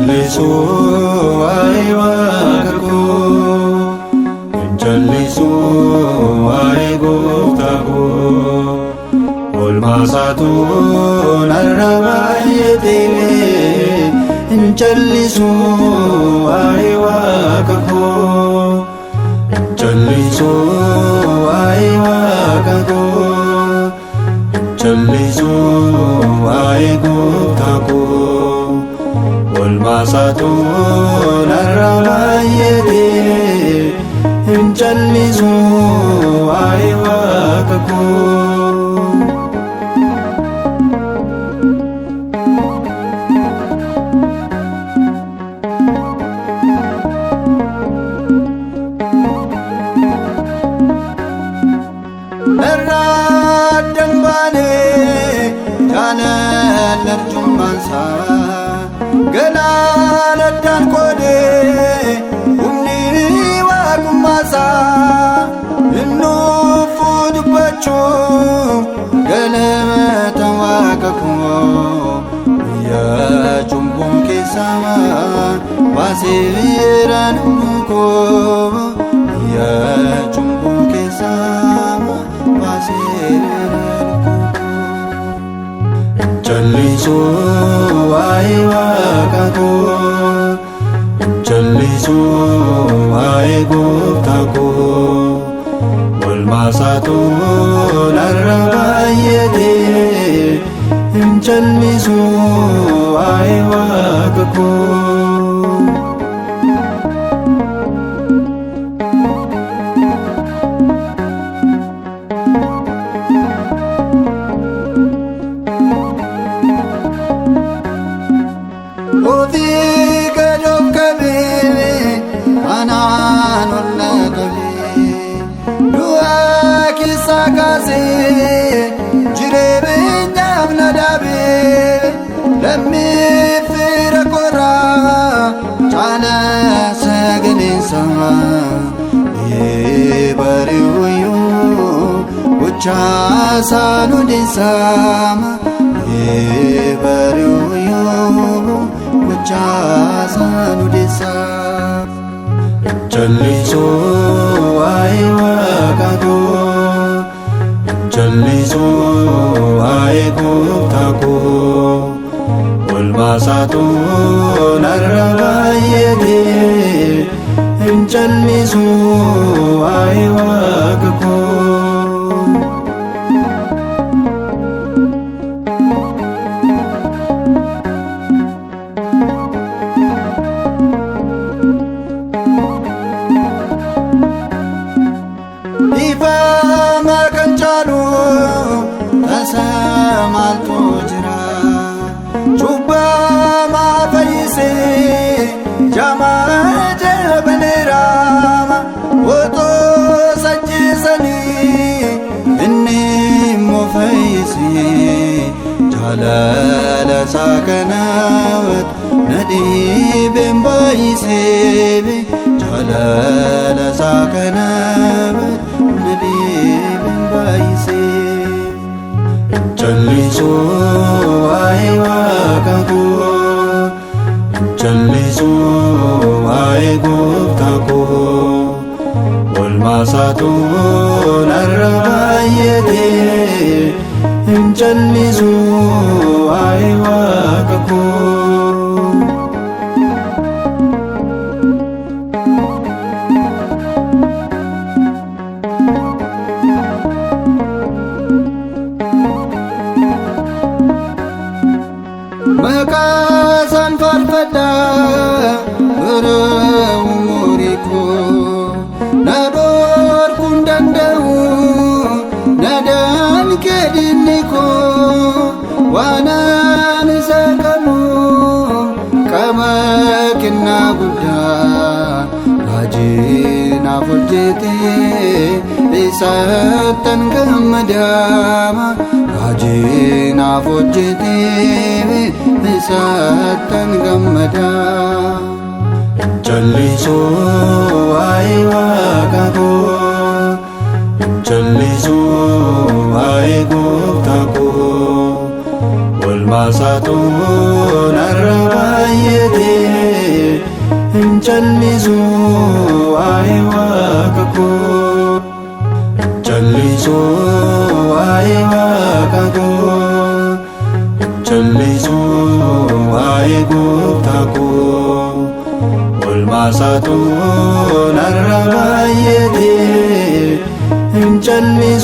Jallisu waa'ee waaqa koo, jallisu waa'ee gooftaa koo. Oolmaa isaatu narra baay'atee, jallisu waa'ee waaqa koo, jallisu waa'ee waaqa koo, jallisu waa'ee gooftaa koo. Oolmaa isaatu narra baay'atee, jallisu waa'ee waaqa koo. Narraa danbaanee jaalala arjummaansaa, galaana addaan qoodee humni waaqummaasaa. Innufuu dubbachuu galata waaqa koo, guyyaa cubbuun keessaa baaseera namni koo, guyyaa cubbuun keessaa baaseera namni koo. Jallisu waa'ee waaqa koo, jallisu waa'ee gooftaa koo. Oolmaa isaatu narra baay'atee, jallisu waa'ee waaqa koo. Ofii gadoof qabee anaan olla qabee, du'aa keessaa kaasee jireenyaaf na dhaabee. Lammii fira koraa caalaa sagaleensaa, bari'uyyuu gochaasaa nu deessaama. Bari'uyyuu gochaasaa nu deessaama. Jallisu waa'ee waaqa koo, jallisu waa'ee gooftaa koo. Oolmaa isaatu narra baay'atee, jallisu waa'ee waaqa koo. Dhiifama kan caalu tasaa maaltu jira? Cubbamaa fayyisee jaamaa jabaneera. Otoo sajjiisanii inni immoo fayyisee, jaalala isaa kanaaf na dhiibeen baay'isee. Jaalala isaa kanaaf na dhiibeen baay'isee. Jallisu waa'ee waaqa koo, jallisu waa'ee gooftaa koo. Oolmaa isaatu narra baay'atee, jallisu waa'ee waaqa koo. Maqaasaan faarfadhaa bara umurii koo, na dhorkuu hin danda'u na daanke diinni koo. Waan ani isa qabu qaba kennaa guddaa, raajii naaf hojjetee isattan gammadaama. Raajii naaf hojjetee isattan gammadaa. Jallisu waa'ee waaqa koo, jallisu waa'ee gooftaa koo. Oolmaa isaatu narra baay'atee, callisu waa'ee waaqa koo callisu waa'ee waaqa koo callisu waa'ee gooftaa koo oolmaasaatu narra baay'ate hin callisu